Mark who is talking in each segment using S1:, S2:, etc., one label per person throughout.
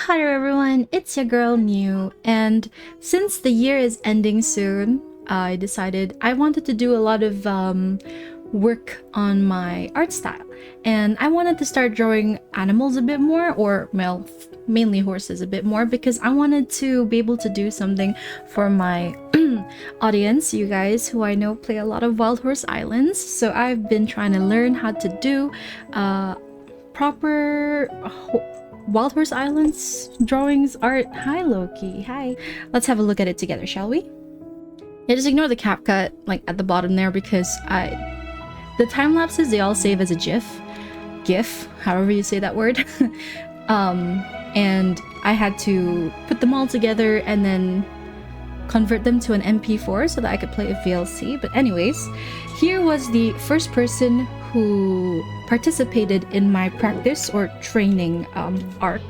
S1: Hi there everyone, it's your girl New, and since the year is ending soon, I decided I wanted to do a lot of work on my art style, and I wanted to start drawing animals a bit more, or well, mainly horses a bit more, because I wanted to be able to do something for my audience, you guys who I know play a lot of Wild Horse Islands. So I've been trying to learn how to do proper Wild Horse Islands drawings art. Hi Loki, hi. Let's have a look at it together, shall we? Yeah, just ignore the CapCut like at the bottom there, because the time lapses, they all save as a GIF, however you say that word. And I had to put them all together and then convert them to an MP4 so that I could play a VLC. But anyways, here was the first person who participated in my practice or training arc.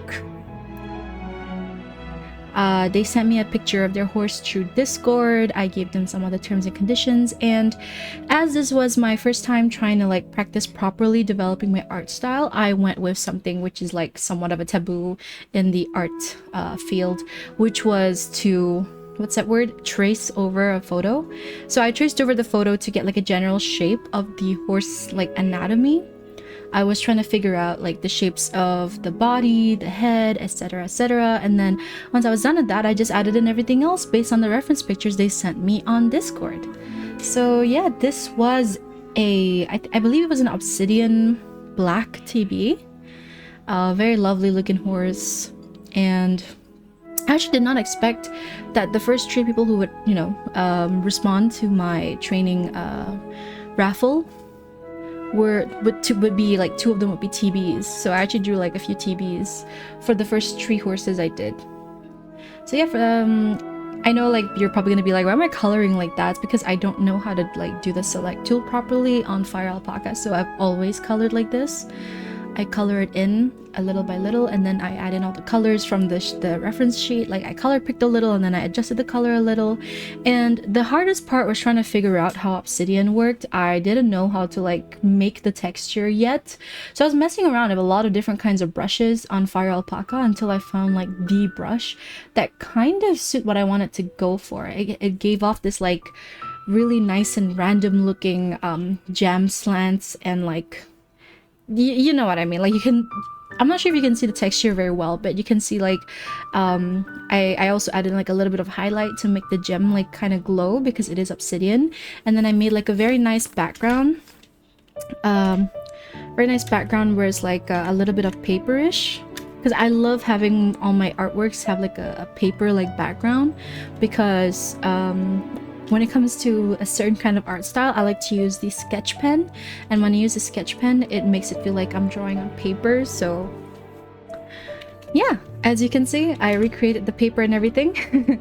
S1: They sent me a picture of their horse through Discord. I gave them some other terms and conditions, and as this was my first time trying to like practice properly developing my art style, I went with something which is like somewhat of a taboo in the art field, which was to, what's that word? Trace over a photo. So I traced over the photo to get like a general shape of the horse like anatomy. I was trying to figure out like the shapes of the body, the head, etc, etc, and then once I was done with that, I just added in everything else based on the reference pictures they sent me on Discord. So yeah, this was I believe it was an obsidian black TB, a very lovely looking horse, and I actually did not expect that the first 3 people who would, respond to my training raffle would be like 2 of them would be TBs. So I actually drew like a few TBs for the first 3 horses I did. So yeah, I know like you're probably gonna be like, why am I coloring like that? It's because I don't know how to like do the select tool properly on Fire Alpaca, so I've always colored like this. I color it in a little by little, and then I add in all the colors from the reference sheet. Like I color picked a little and then I adjusted the color a little. And the hardest part was trying to figure out how obsidian worked. I didn't know how to like make the texture yet. So I was messing around with a lot of different kinds of brushes on Fire Alpaca until I found like the brush that kind of suit what I wanted to go for. It gave off this like really nice and random looking jam slants, and like you know what I mean, like you can, I'm not sure if you can see the texture very well, but you can see like I also added like a little bit of highlight to make the gem like kind of glow because it is obsidian. And then I made like a very nice background, where it's like a little bit of paperish, because I love having all my artworks have like a paper like background, because when it comes to a certain kind of art style, I like to use the sketch pen, and when I use the sketch pen, it makes it feel like I'm drawing on paper. So yeah, as you can see, I recreated the paper and everything.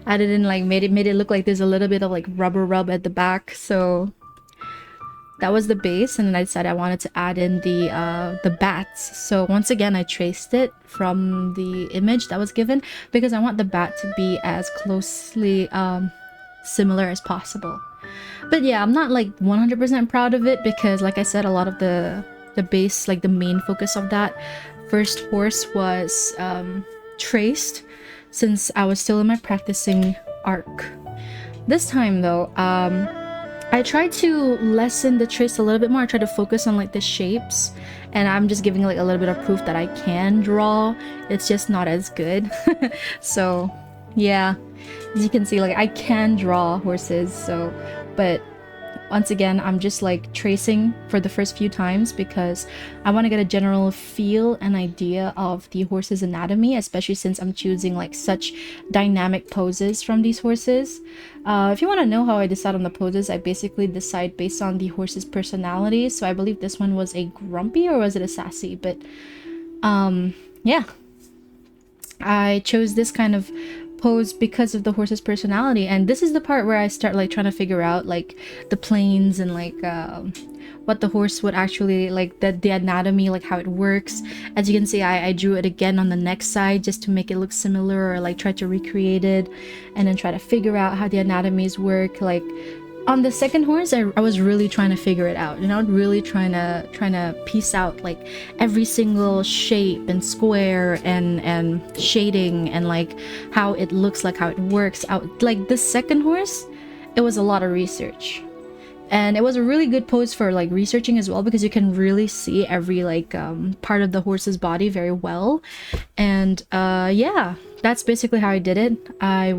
S1: Added in like made it look like there's a little bit of like rubber rub at the back. So that was the base, and then I decided I wanted to add in the bats. So once again, I traced it from the image that was given because I want the bat to be as closely similar as possible. But yeah, I'm not like 100% proud of it because, like I said, a lot of the base, like the main focus of that first horse was traced since I was still in my practicing arc. This time though, I tried to lessen the trace a little bit more. I tried to focus on like the shapes, and I'm just giving like a little bit of proof that I can draw. It's just not as good. So yeah, as you can see, like I can draw horses, so, but once again, I'm just like tracing for the first few times because I want to get a general feel and idea of the horse's anatomy, especially since I'm choosing like such dynamic poses from these horses. If you want to know how I decide on the poses, I basically decide based on the horse's personality. So I believe this one was a grumpy, or was it a sassy? But yeah, I chose this kind of pose because of the horse's personality. And this is the part where I start like trying to figure out like the planes and like what the horse would actually like, the anatomy, like how it works. As you can see, I drew it again on the neck side just to make it look similar, or like try to recreate it, and then try to figure out how the anatomies work. Like On the second horse, I was really trying to figure it out, you know, really trying to piece out like every single shape and square and shading and like how it looks, like how it works out. Like the second horse, it was a lot of research. And it was a really good pose for like researching as well, because you can really see every like part of the horse's body very well. And yeah, that's basically how I did it. I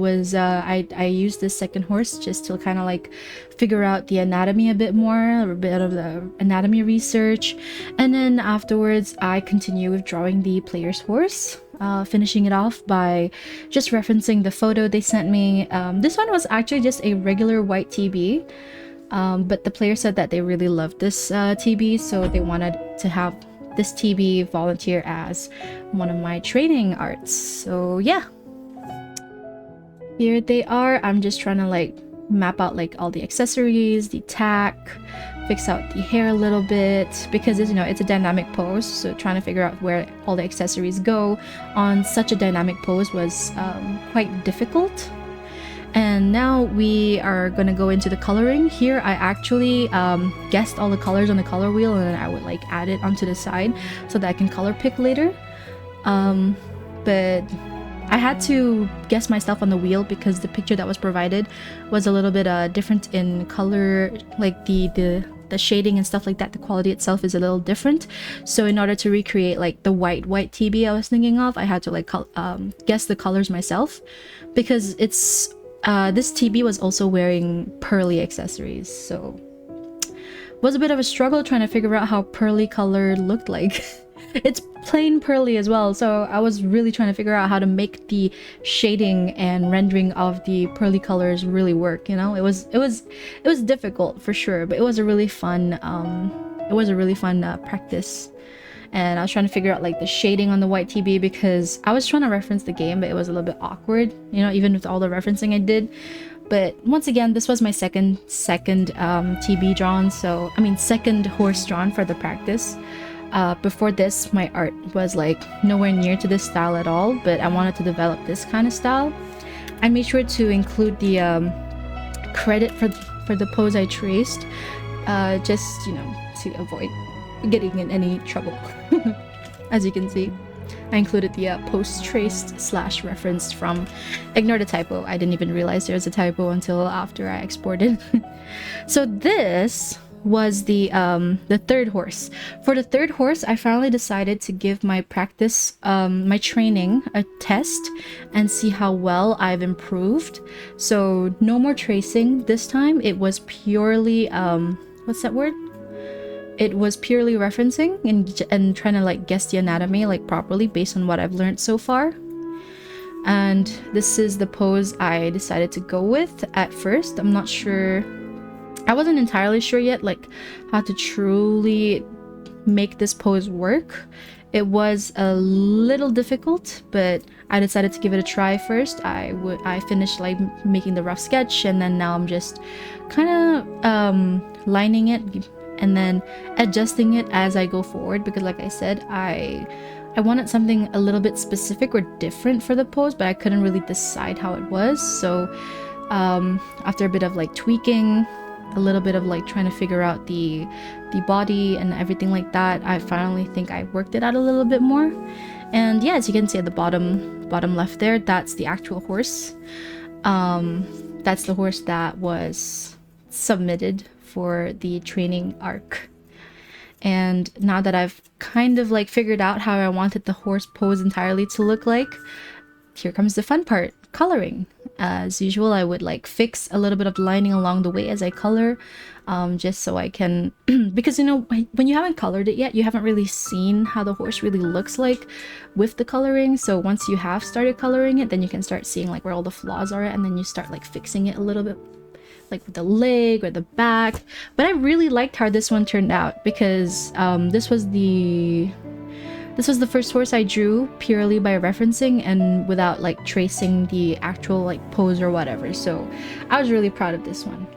S1: used this second horse just to kind of like figure out the anatomy a bit more, a bit of the anatomy research. And then afterwards I continue with drawing the player's horse. Finishing it off by just referencing the photo they sent me. This one was actually just a regular white TB. But the player said that they really loved this TB, so they wanted to have this TB volunteer as one of my training arts. So yeah, here they are. I'm just trying to like map out like all the accessories, the tack, fix out the hair a little bit, because it's, you know, it's a dynamic pose, so trying to figure out where all the accessories go on such a dynamic pose was quite difficult. And now we are gonna go into the coloring. Here I actually guessed all the colors on the color wheel, and then I would like add it onto the side so that I can color pick later. But I had to guess myself on the wheel because the picture that was provided was a little bit different in color, like the shading and stuff like that. The quality itself is a little different. So in order to recreate like the white TB I was thinking of, I had to like guess the colors myself, because it's this TB was also wearing pearly accessories, so it was a bit of a struggle trying to figure out how pearly color looked like. It's plain pearly as well, so I was really trying to figure out how to make the shading and rendering of the pearly colors really work, you know. It was difficult for sure, but it was a really fun practice. And I was trying to figure out like the shading on the white TB, because I was trying to reference the game, but it was a little bit awkward, you know, even with all the referencing I did. But once again, this was my second TB drawn, so I mean second horse drawn for the practice. Before this, my art was like nowhere near to this style at all, but I wanted to develop this kind of style. I made sure to include the credit for the pose I traced, just, you know, to avoid getting in any trouble. As you can see, I included the post traced / referenced from. Ignore the typo. I didn't even realize there was a typo until after I exported. So this was the third horse. For the third horse, I finally decided to give my practice, my training, a test and see how well I've improved. So no more tracing this time. It was purely what's that word? It was purely referencing and trying to like guess the anatomy like properly based on what I've learned so far. And this is the pose I decided to go with at first. I'm not sure, I wasn't entirely sure yet like how to truly make this pose work. It was a little difficult, but I decided to give it a try first. I finished like making the rough sketch, and then now I'm just kind of lining it and then adjusting it as I go forward, because like I said, I wanted something a little bit specific or different for the pose, but I couldn't really decide how it was. So after a bit of like tweaking, a little bit of like trying to figure out the body and everything like that, I finally think I worked it out a little bit more. And yeah, as you can see at the bottom left there, that's the actual horse. That's the horse that was submitted for the training arc. And now that I've kind of like figured out how I wanted the horse pose entirely to look like, here comes the fun part, coloring. As usual, I would like fix a little bit of lining along the way as I color, just so I can because you know, when you haven't colored it yet, you haven't really seen how the horse really looks like with the coloring. So once you have started coloring it, then you can start seeing like where all the flaws are, and then you start like fixing it a little bit, like with the leg or the back. But I really liked how this one turned out, because this was the first horse I drew purely by referencing and without like tracing the actual like pose or whatever. So I was really proud of this one.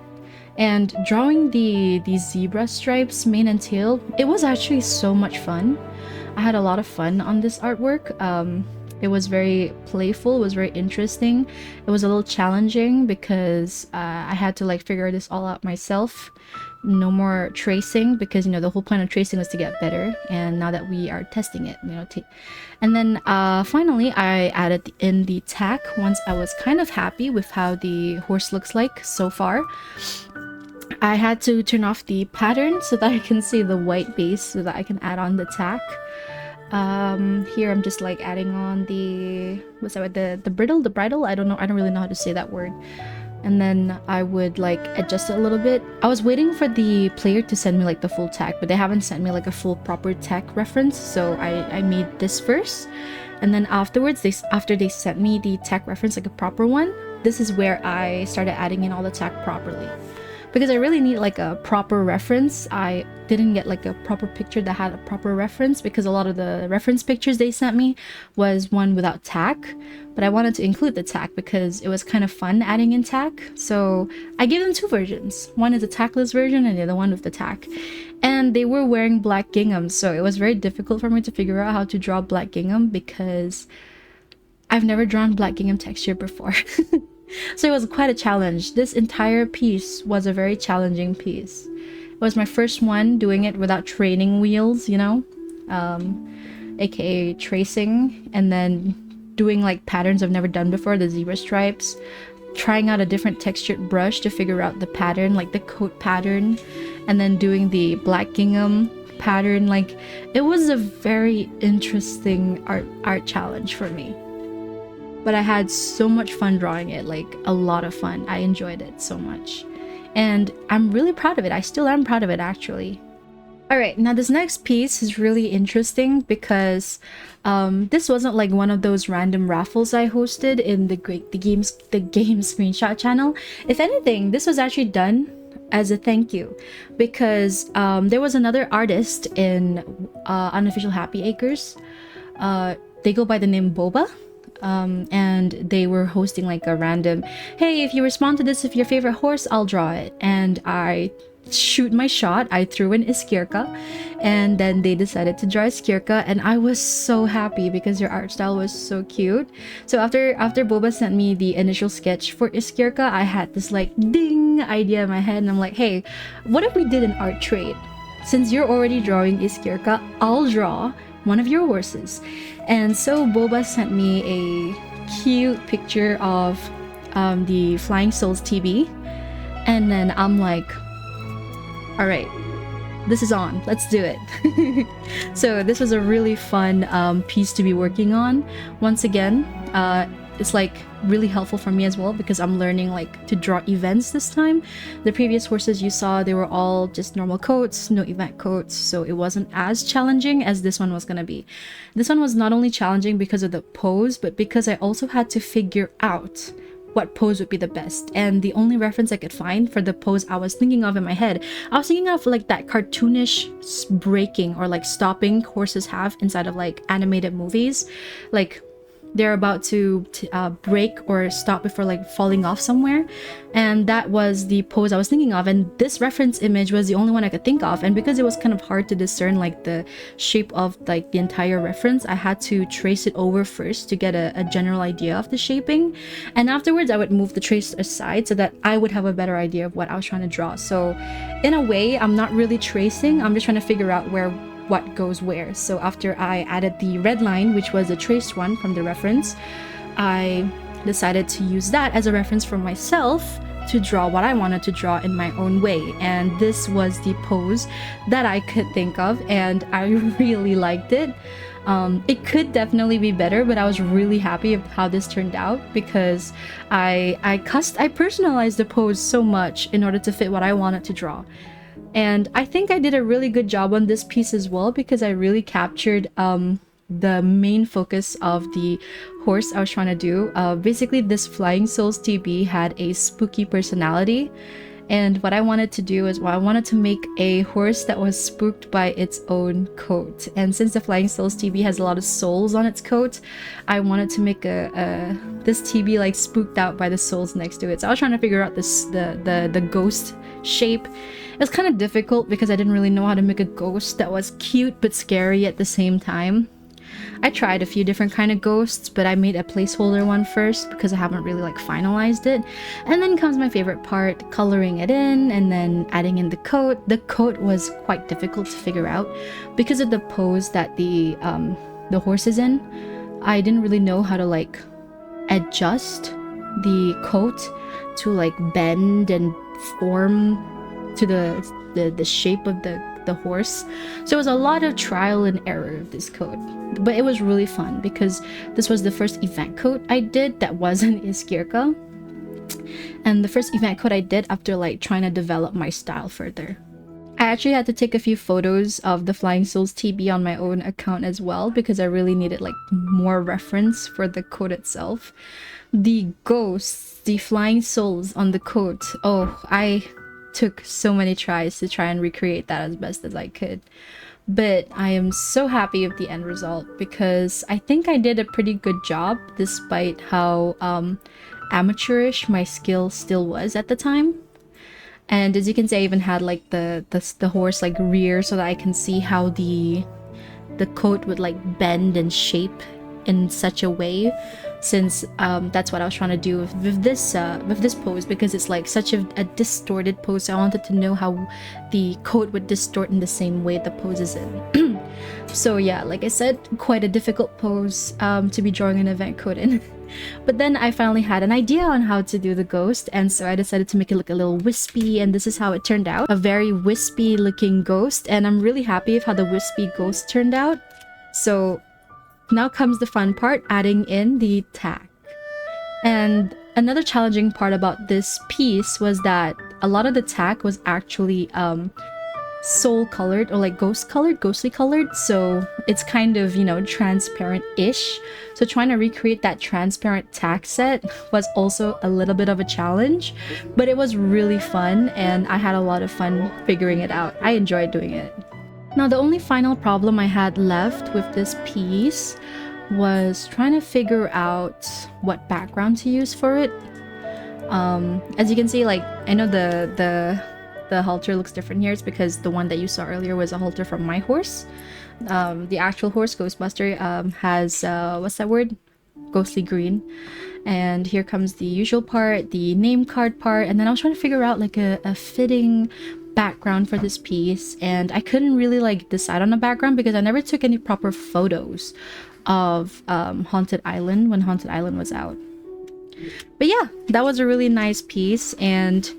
S1: And drawing the zebra stripes, mane and tail, it was actually so much fun. I had a lot of fun on this artwork. It was very playful, it was very interesting. It was a little challenging because I had to like figure this all out myself. No more tracing, because the whole point of tracing was to get better, and now that we are testing it, and then finally I added in the tack once I was kind of happy with how the horse looks like so far. I had to turn off the pattern so that I can see the white base so that I can add on the tack. Here I'm just like adding on the bridle. I don't really know how to say that word. And then I would like adjust it a little bit. I was waiting for the player to send me like the full tack, but they haven't sent me like a full proper tack reference, so I made this first. And then afterwards, after they sent me the tack reference, like a proper one, this is where I started adding in all the tack properly. Because I really need like a proper reference. I didn't get like a proper picture that had a proper reference, because a lot of the reference pictures they sent me was one without tack. But I wanted to include the tack because it was kind of fun adding in tack. So I gave them two versions. One is a tackless version and the other one with the tack. And they were wearing black gingham, so it was very difficult for me to figure out how to draw black gingham because I've never drawn black gingham texture before. So it was quite a challenge. This entire piece was a very challenging piece. It was my first one doing it without training wheels, aka tracing, and then doing like patterns I've never done before, the zebra stripes, trying out a different textured brush to figure out the pattern, like the coat pattern, and then doing the black gingham pattern. Like, it was a very interesting art challenge for me. But I had so much fun drawing it, like a lot of fun. I enjoyed it so much. And I'm really proud of it. I still am proud of it, actually. Alright, now this next piece is really interesting because this wasn't like one of those random raffles I hosted in the game screenshot channel. If anything, this was actually done as a thank you, because there was another artist in Unofficial Happy Acres. They go by the name Boba. And they were hosting like a random, hey, if you respond to this with your favorite horse, I'll draw it. And I shoot my shot. I threw in Iskirka, and then they decided to draw Iskirka, and I was so happy because your art style was so cute. So after Boba sent me the initial sketch for Iskirka, I had this like ding idea in my head, and I'm like, hey, what if we did an art trade? Since you're already drawing Iskirka, I'll draw one of your horses. And so Boba sent me a cute picture of the Flying Souls TB, and then I'm like, all right, this is on, let's do it. So this was a really fun piece to be working on. Once again, it's like really helpful for me as well because I'm learning like to draw events this time. The previous horses you saw, they were all just normal coats, no event coats, so it wasn't as challenging as this one was gonna be. This one was not only challenging because of the pose, but because I also had to figure out what pose would be the best. And the only reference I could find for the pose I was thinking of in my head, I was thinking of like that cartoonish breaking or like stopping horses have inside of like animated movies. Like they're about to break or stop before like falling off somewhere, and that was the pose I was thinking of, and this reference image was the only one I could think of. And because it was kind of hard to discern like the shape of like the entire reference, I had to trace it over first to get a general idea of the shaping, and afterwards I would move the trace aside so that I would have a better idea of what I was trying to draw. So in a way, I'm not really tracing, I'm just trying to figure out what goes where. So after I added the red line, which was a traced one from the reference, I decided to use that as a reference for myself to draw what I wanted to draw in my own way. And this was the pose that I could think of, and I really liked it. It could definitely be better, but I was really happy with how this turned out because I personalized the pose so much in order to fit what I wanted to draw. And I think I did a really good job on this piece as well because I really captured the main focus of the horse I was trying to do. Basically, this Flying Souls TB had a spooky personality, and what I wanted to do is, I wanted to make a horse that was spooked by its own coat. And since the Flying Souls TB has a lot of souls on its coat, I wanted to make this TB like spooked out by the souls next to it. So I was trying to figure out the ghost shape. It was kind of difficult because I didn't really know how to make a ghost that was cute but scary at the same time. I tried a few different kind of ghosts, but I made a placeholder one first because I haven't really like finalized it. And then comes my favorite part, coloring it in and then adding in the coat. The coat was quite difficult to figure out because of the pose that the horse is in. I didn't really know how to like adjust the coat to like bend and form to the shape of the horse. So it was a lot of trial and error of this coat, but it was really fun because this was the first event coat I did that wasn't Iskirka, and the first event coat I did after like trying to develop my style further. I actually had to take a few photos of the Flying Souls TB on my own account as well because I really needed like more reference for the coat itself. The ghosts, the Flying Souls on the coat, oh, I took so many tries to try and recreate that as best as I could. But I am so happy with the end result because I think I did a pretty good job despite how amateurish my skill still was at the time. And as you can see, I even had like the horse like rear so that I can see how the coat would like bend and shape in such a way, since that's what I was trying to do with this pose, because it's like such a distorted pose. So I wanted to know how the coat would distort in the same way the pose is in. So yeah, like I said, quite a difficult pose to be drawing an event coat in. But then I finally had an idea on how to do the ghost, and so I decided to make it look a little wispy, and this is how it turned out. A very wispy looking ghost, and I'm really happy with how the wispy ghost turned out. So now comes the fun part, adding in the tack. And another challenging part about this piece was that a lot of the tack was actually soul colored, or like ghostly colored, so it's kind of, you know, transparent-ish. So trying to recreate that transparent tack set was also a little bit of a challenge, but it was really fun and I had a lot of fun figuring it out. I enjoyed doing it. Now the only final problem I had left with this piece was trying to figure out what background to use for it. As you can see, like, I know the halter looks different here. It's because the one that you saw earlier was a halter from my horse. The actual horse, Ghostbuster, has what's that word? Ghostly green. And here comes the usual part, the name card part, and then I was trying to figure out like a fitting background for this piece, and I couldn't really like decide on a background because I never took any proper photos of Haunted Island when Haunted Island was out. But yeah, that was a really nice piece, and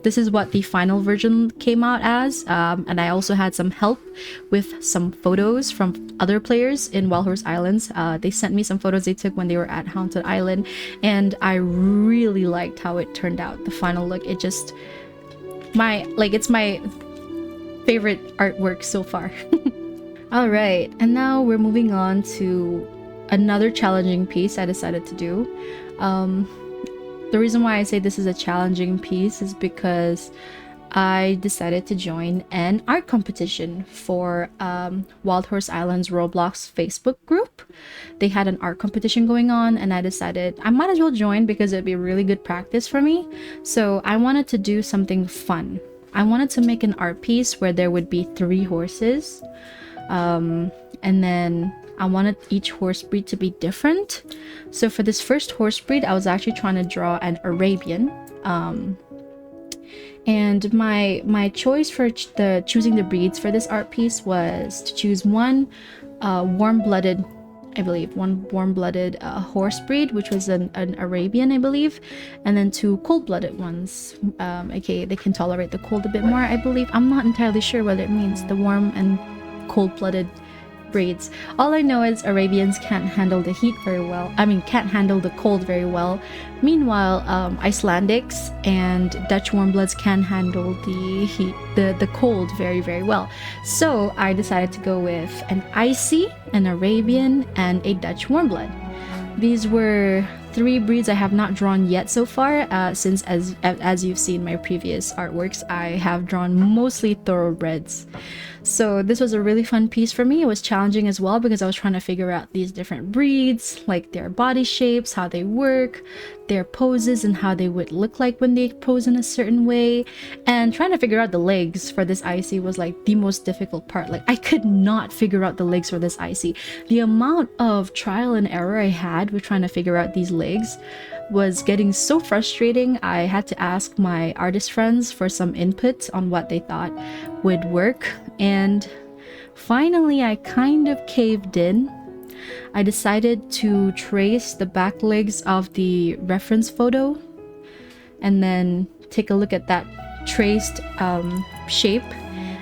S1: this is what the final version came out as, and I also had some help with some photos from other players in Wild Horse Islands. They sent me some photos they took when they were at Haunted Island, and I really liked how it turned out. The final look, it just it's my favorite artwork so far. All right, and now we're moving on to another challenging piece I decided to do. The reason why I say this is a challenging piece is because I decided to join an art competition for Wild Horse Island's Roblox Facebook group. They had an art competition going on, and I decided I might as well join because it'd be really good practice for me. So I wanted to do something fun. I wanted to make an art piece where there would be 3 horses, and then I wanted each horse breed to be different. So for this first horse breed, I was actually trying to draw an Arabian. And my choice for choosing the breeds for this art piece was to choose one warm-blooded, I believe, one warm-blooded horse breed, which was an Arabian, I believe, and then 2 cold-blooded ones. Okay, they can tolerate the cold a bit more, I believe. I'm not entirely sure what it means, the warm and cold-blooded breeds. All I know is Arabians can't handle the heat very well. I mean, can't handle the cold very well. Meanwhile, Icelandics and Dutch warmbloods can handle the heat, the cold very, very well. So I decided to go with an Icy, an Arabian, and a Dutch warmblood. These were 3 breeds I have not drawn yet so far, since as you've seen my previous artworks, I have drawn mostly thoroughbreds. So this was a really fun piece for me. It was challenging as well because I was trying to figure out these different breeds, like their body shapes, how they work, their poses, and how they would look like when they pose in a certain way. And trying to figure out the legs for this IC was like the most difficult part. Like I could not figure out the legs for this IC. The amount of trial and error I had with trying to figure out these legs was getting so frustrating. I had to ask my artist friends for some input on what they thought would work, and finally I kind of caved in. I decided to trace the back legs of the reference photo and then take a look at that traced shape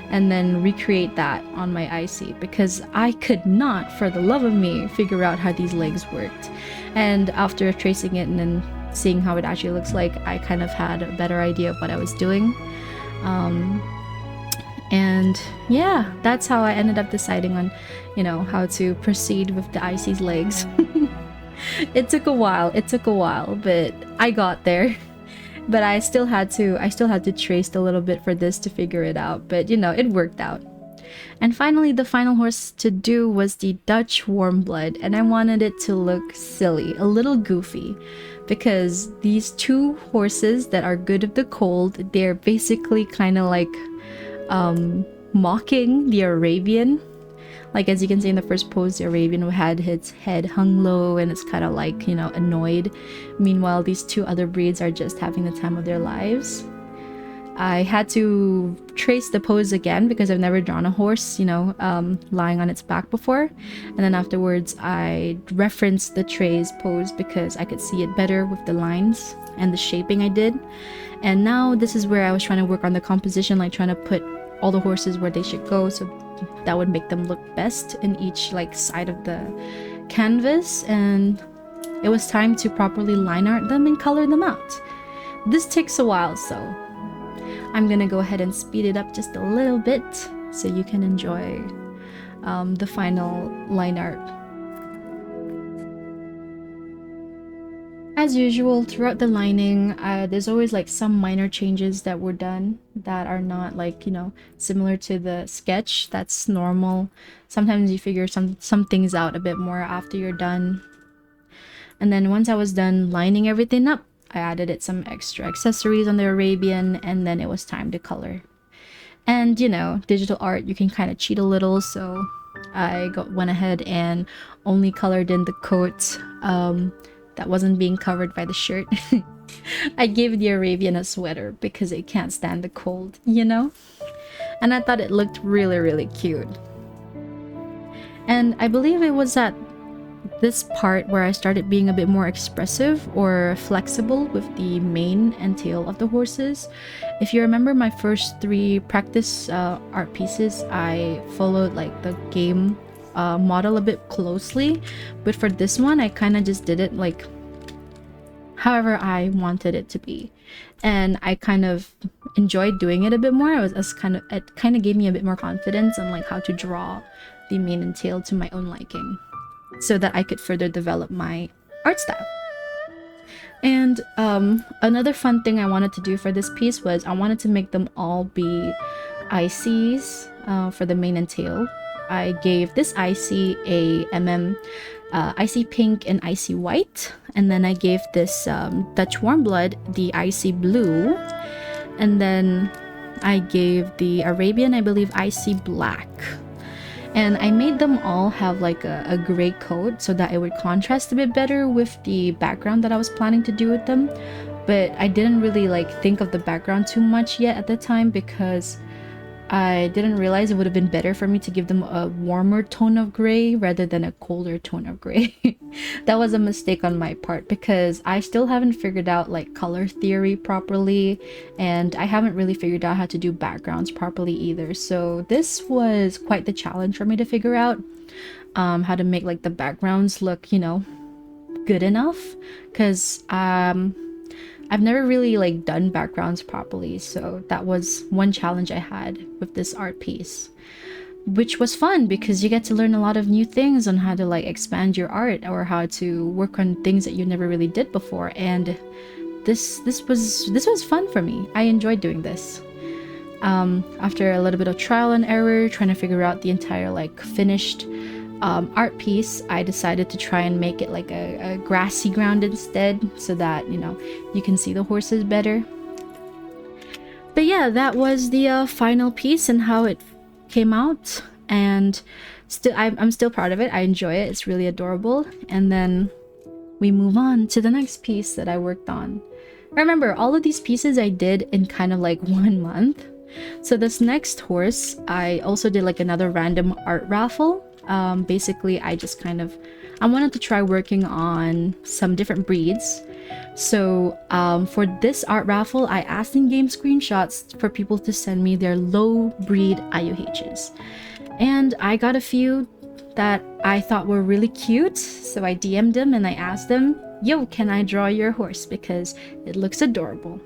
S1: and then recreate that on my IC, because I could not for the love of me figure out how these legs worked. And after tracing it and then seeing how it actually looks like, I kind of had a better idea of what I was doing. And yeah, that's how I ended up deciding on, you know, how to proceed with the IC's legs. It took a while, but I got there. But I still had to trace a little bit for this to figure it out, but you know, it worked out. And finally, the final horse to do was the Dutch warm blood, and I wanted it to look silly, a little goofy, because these 2 horses that are good of the cold, they're basically kind of like mocking the Arabian. Like as you can see in the first pose, the Arabian had its head hung low and it's kind of like, you know, annoyed. Meanwhile, these 2 other breeds are just having the time of their lives. I had to trace the pose again because I've never drawn a horse, you know, lying on its back before. And then afterwards, I referenced the trace pose because I could see it better with the lines and the shaping I did. And now this is where I was trying to work on the composition, like trying to put all the horses where they should go, so that would make them look best in each like side of the canvas. And it was time to properly line art them and color them out. This takes a while, so I'm gonna go ahead and speed it up just a little bit so you can enjoy the final line art. As usual, throughout the lining, there's always like some minor changes that were done that are not like, you know, similar to the sketch. That's normal. Sometimes you figure some things out a bit more after you're done. And then once I was done lining everything up, I added some extra accessories on the Arabian, and then it was time to color. And you know, digital art, you can kind of cheat a little, so I went ahead and only colored in the coat that wasn't being covered by the shirt. I gave the Arabian a sweater because it can't stand the cold, you know? And I thought it looked really, really cute. And I believe it was at this part where I started being a bit more expressive or flexible with the mane and tail of the horses. If you remember my first 3 practice art pieces, I followed like the game model a bit closely, but for this one I kind of just did it like however I wanted it to be, and I kind of enjoyed doing it a bit more. It kind of gave me a bit more confidence on like how to draw the mane and tail to my own liking, so that I could further develop my art style. And another fun thing I wanted to do for this piece was I wanted to make them all be ICs for the mane and tail. I gave this IC a IC pink and IC white, and then I gave this Dutch warm blood the IC blue, and then I gave the Arabian, I believe, IC black. And I made them all have like a gray coat so that it would contrast a bit better with the background that I was planning to do with them. But I didn't really like think of the background too much yet at the time because I didn't realize it would have been better for me to give them a warmer tone of gray rather than a colder tone of gray. That was a mistake on my part because I still haven't figured out like color theory properly, and I haven't really figured out how to do backgrounds properly either. So this was quite the challenge for me to figure out how to make like the backgrounds look, you know, good enough, because I've never really like done backgrounds properly, so that was one challenge I had with this art piece. which was fun because you get to learn a lot of new things on how to like expand your art or how to work on things that you never really did before. And this was fun for me. I enjoyed doing this. After a little bit of trial and error, trying to figure out the entire like finished art piece, I decided to try and make it like a grassy ground instead, so that, you know, you can see the horses better. But yeah, that was the final piece and how it came out, and I'm still proud of it. I enjoy it. It's really adorable. And then we move on to the next piece that I worked on. Remember, all of these pieces I did in kind of like 1 month. So this next horse, I also did like another random art raffle. Basically, I wanted to try working on some different breeds. So for this art raffle, I asked in-game screenshots for people to send me their low breed IUHs. And I got a few that I thought were really cute. So I DM'd them and I asked them, yo, can I draw your horse? Because it looks adorable.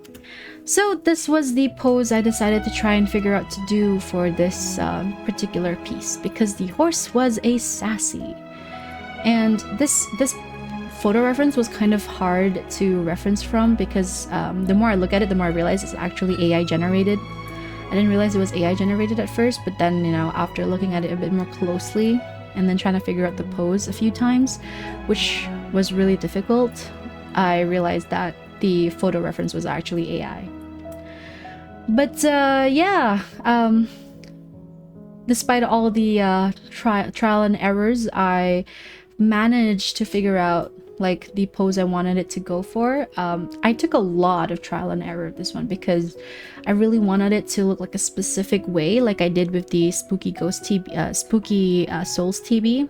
S1: So this was the pose I decided to try and figure out to do for this particular piece, because the horse was a sassy. And this photo reference was kind of hard to reference from, because the more I look at it, the more I realize it's actually AI generated. I didn't realize it was AI generated at first, but then, you know, after looking at it a bit more closely and then trying to figure out the pose a few times, which was really difficult, I realized that the photo reference was actually AI. But yeah, despite all the trial and errors, I managed to figure out like the pose I wanted it to go for. I took a lot of trial and error with this one because I really wanted it to look like a specific way, like I did with the Spooky Ghost TB, Spooky Souls TB.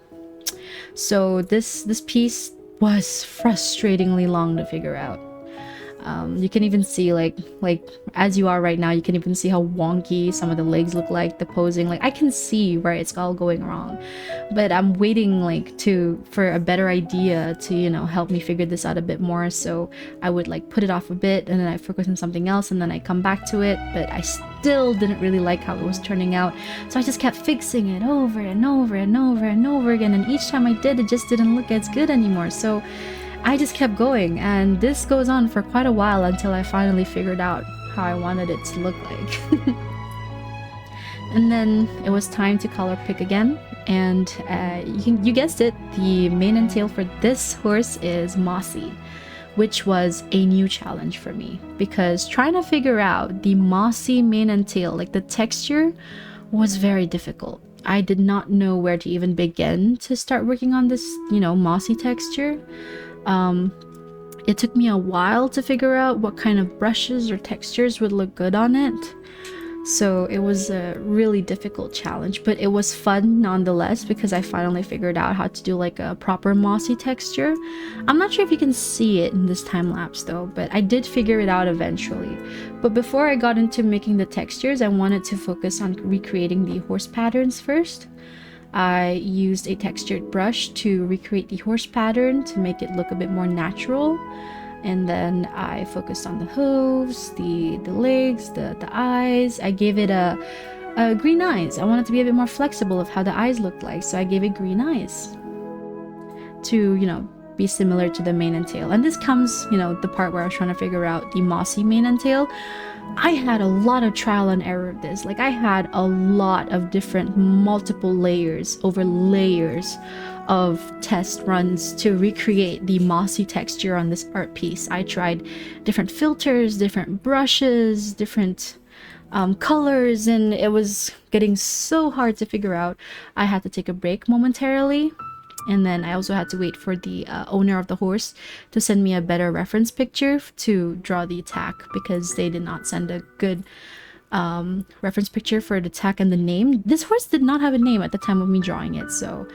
S1: So this piece was frustratingly long to figure out. You can even see like as you are right now, you can even see how wonky some of the legs look like, the posing. Like I can see where it's all going wrong, but I'm waiting like for a better idea to, you know, help me figure this out a bit more. So I would like put it off a bit and then I focus on something else and then I come back to it, but I still didn't really like how it was turning out. So I just kept fixing it over and over and over and over again, and each time I did, it just didn't look as good anymore. So I just kept going, and this goes on for quite a while until I finally figured out how I wanted it to look like. And then it was time to color pick again, and you guessed it, the mane and tail for this horse is Mossy, which was a new challenge for me, because trying to figure out the Mossy mane and tail, like the texture, was very difficult. I did not know where to even begin to start working on this, you know, mossy texture. It took me a while to figure out what kind of brushes or textures would look good on it. So it was a really difficult challenge, but it was fun nonetheless because I finally figured out how to do like a proper mossy texture. I'm not sure if you can see it in this time lapse though, but I did figure it out eventually. But before I got into making the textures, I wanted to focus on recreating the horse patterns first. I used a textured brush to recreate the horse pattern to make it look a bit more natural. And then I focused on the hooves, the legs, the eyes. I gave it a green eyes. I wanted to be a bit more flexible of how the eyes looked like, so I gave it green eyes to, you know, be similar to the mane and tail. And this comes, you know, the part where I was trying to figure out the mossy mane and tail. I had a lot of trial and error of this. Like I had a lot of different multiple layers over layers of test runs to recreate the mossy texture on this art piece. I tried different filters, different brushes, different colors, and it was getting so hard to figure out. I had to take a break momentarily, and then I also had to wait for the owner of the horse to send me a better reference picture to draw the attack, because they did not send a good reference picture for the attack and the name. This horse did not have a name at the time of me drawing it, so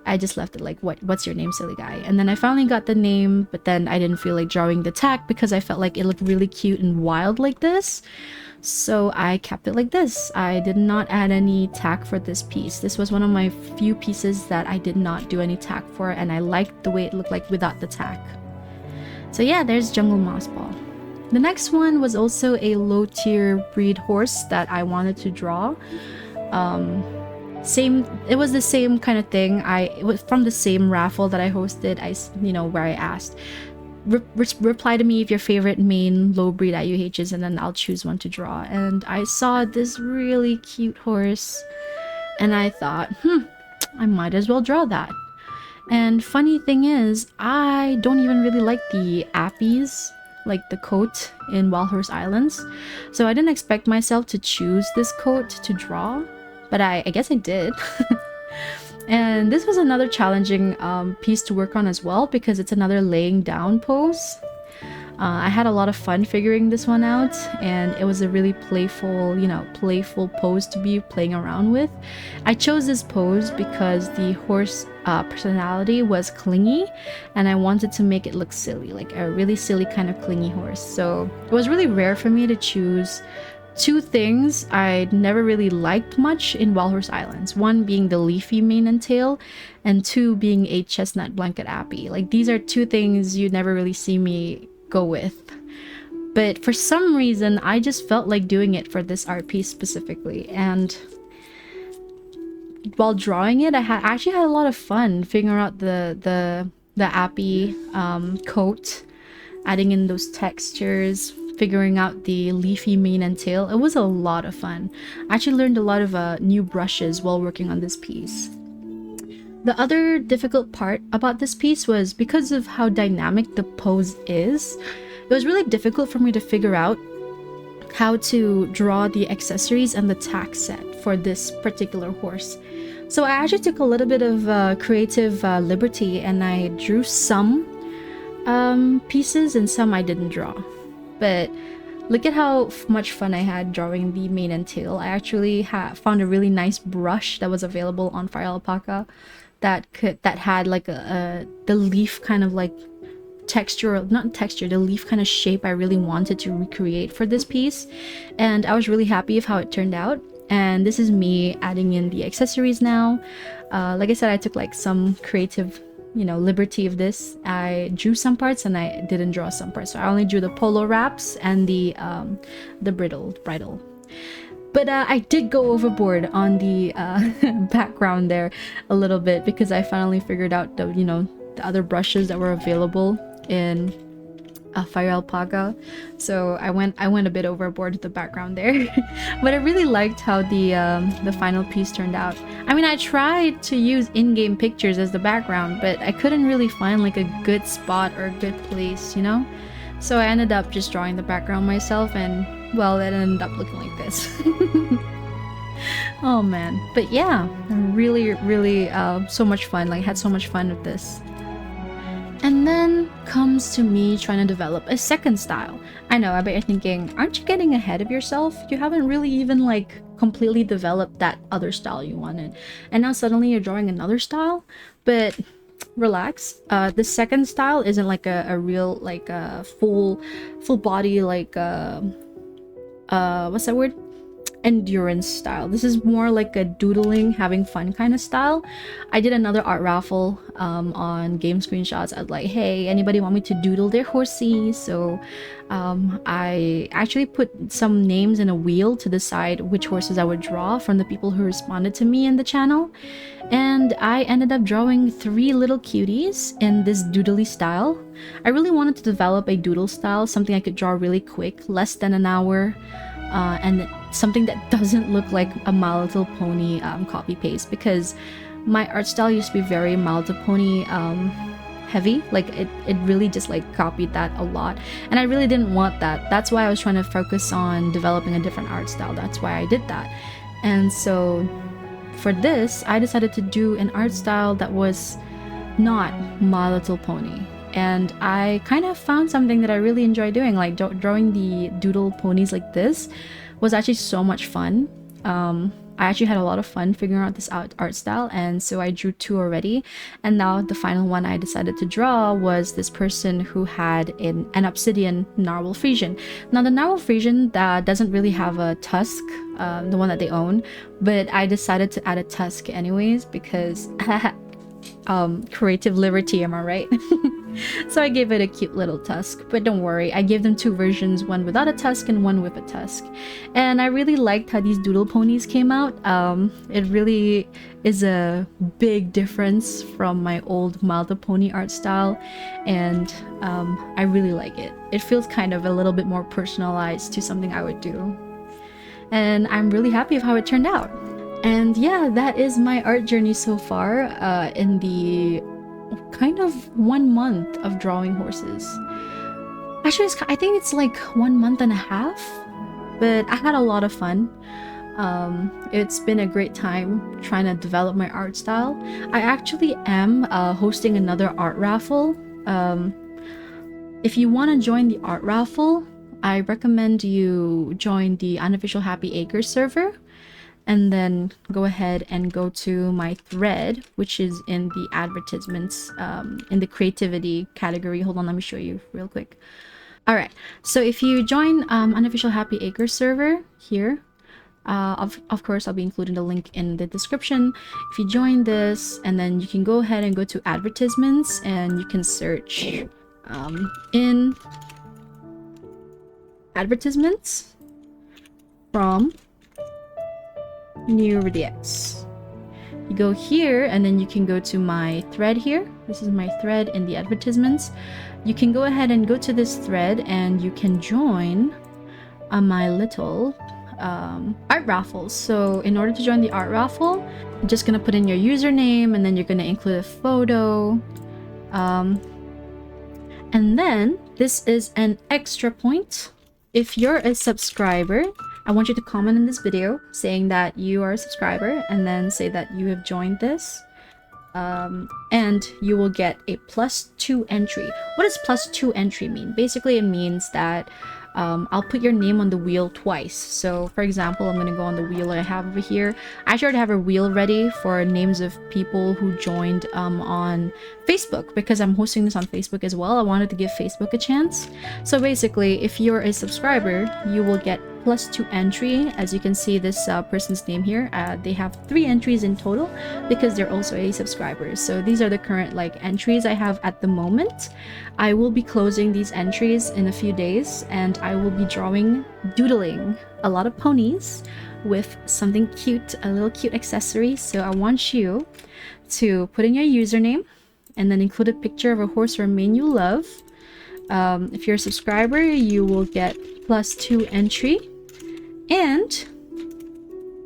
S1: I just left it like, what's your name, silly guy? And then I finally got the name, but then I didn't feel like drawing the attack because I felt like it looked really cute and wild like this. So I kept it like this. I did not add any tack for this piece. This was one of my few pieces that I did not do any tack for, and I liked the way it looked like without the tack. So yeah, there's Jungle Moss Ball. The next one was also a low tier breed horse that I wanted to draw. It was the same kind of thing. It was from the same raffle that I hosted. Where I asked, reply to me if your favorite main low breed IUH is, and then I'll choose one to draw. And I saw this really cute horse, and I thought, I might as well draw that. And funny thing is, I don't even really like the appies, like the coat in Wild Horse Islands. So I didn't expect myself to choose this coat to draw, but I guess I did. And this was another challenging piece to work on as well, because it's another laying down pose. I had a lot of fun figuring this one out, and it was a really playful pose to be playing around with. I chose this pose because the horse personality was clingy, and I wanted to make it look silly, like a really silly kind of clingy horse. So it was really rare for me to choose two things I'd never really liked much in Wild Horse Islands. One being the leafy mane and tail, and two being a chestnut blanket appy. Like, these are two things you never really see me go with. But for some reason, I just felt like doing it for this art piece specifically. And while drawing it, I actually had a lot of fun figuring out the appy coat, adding in those textures, figuring out the leafy mane and tail. It was a lot of fun. I actually learned a lot of new brushes while working on this piece. The other difficult part about this piece was because of how dynamic the pose is. It was really difficult for me to figure out how to draw the accessories and the tack set for this particular horse. So I actually took a little bit of creative liberty, and I drew some pieces and some I didn't draw. But look at how much fun I had drawing the mane and tail. I actually found a really nice brush that was available on Fire Alpaca that had like the leaf kind of like texture, not texture, the leaf kind of shape I really wanted to recreate for this piece. And I was really happy with how it turned out. And this is me adding in the accessories now. Like I said, I took like some creative liberty of this. I drew some parts and I didn't draw some parts. So I only drew the polo wraps and the bridle. But I did go overboard on the background there a little bit, because I finally figured out the other brushes that were available in Fire Alpaca. So I went a bit overboard with the background there. But I really liked how the final piece turned out. I mean, I tried to use in-game pictures as the background, but I couldn't really find like a good spot or a good place, So I ended up just drawing the background myself, and well, it ended up looking like this. Oh man. But yeah, really so much fun. Like, I had so much fun with this. And then comes to me trying to develop a second style. I know, I bet you're thinking, aren't you getting ahead of yourself? You haven't really even like completely developed that other style you wanted, and now suddenly you're drawing another style. But relax. The second style isn't like a real like a full body like what's that word? Endurance style. This is more like a doodling, having fun kind of style. I did another art raffle on game screenshots. I was like, hey, anybody want me to doodle their horsey? So I actually put some names in a wheel to decide which horses I would draw from the people who responded to me in the channel. And I ended up drawing 3 little cuties in this doodly style. I really wanted to develop a doodle style, something I could draw really quick, less than an hour. And something that doesn't look like a My Little Pony copy paste, because my art style used to be very My Little Pony heavy. Like it really just like copied that a lot, and I really didn't want that. That's why I was trying to focus on developing a different art style. That's why I did that. And so for this, I decided to do an art style that was not My Little Pony. And I kind of found something that I really enjoy doing, like drawing the doodle ponies like this was actually so much fun. I actually had a lot of fun figuring out this art style, and so I drew 2 already. And now the final one I decided to draw was this person who had an obsidian narwhal Frisian. Now the narwhal Frisian doesn't really have a tusk, the one that they own, but I decided to add a tusk anyways because creative liberty, am I right? So I gave it a cute little tusk, but don't worry, I gave them two versions, one without a tusk and one with a tusk. And I really liked how these doodle ponies came out. It really is a big difference from my old Malta pony art style, and I really like it. It feels kind of a little bit more personalized to something I would do. And I'm really happy with how it turned out. And yeah, that is my art journey so far in the kind of 1 month of drawing horses. Actually, I think it's like 1 month and a half, but I had a lot of fun. It's been a great time trying to develop my art style. I actually am hosting another art raffle. If you want to join the art raffle, I recommend you join the Unofficial Happy Acres server, and then go ahead and go to my thread, which is in the advertisements, in the creativity category. Hold on, let me show you real quick. All right, so if you join Unofficial Happy Acres server here, of course, I'll be including the link in the description. If you join this, and then you can go ahead and go to advertisements, and you can search in advertisements from NeuryDX. You go here, and then you can go to my thread here. This is my thread in the advertisements. You can go ahead and go to this thread, and you can join my little art raffles. So in order to join the art raffle, you're just gonna put in your username, and then you're gonna include a photo, and then this is an extra point. If you're a subscriber, I want you to comment in this video saying that you are a subscriber, and then say that you have joined this, and you will get a +2 entry. What does +2 entry mean? Basically, it means that I'll put your name on the wheel twice. So for example, I'm gonna go on the wheel I have over here. I actually already have a wheel ready for names of people who joined on Facebook, because I'm hosting this on Facebook as well. I wanted to give Facebook a chance. So basically, if you're a subscriber, you will get +2 entry. As you can see, this person's name here, they have 3 entries in total because they're also a subscriber. So these are the current entries I have at the moment. I will be closing these entries in a few days, and I will be doodling a lot of ponies with something cute, a little cute accessory. So I want you to put in your username, and then include a picture of a horse or a mane you love. If you're a subscriber, you will get +2 entry. And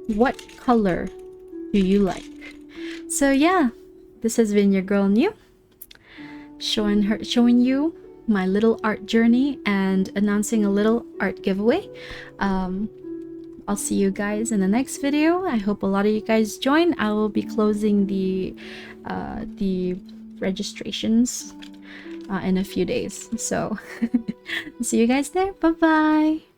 S1: what color do you like? So yeah, this has been your girl New, showing you my little art journey and announcing a little art giveaway. I'll see you guys in the next video. I hope a lot of you guys join. I will be closing the registrations in a few days. So see you guys there. Bye bye.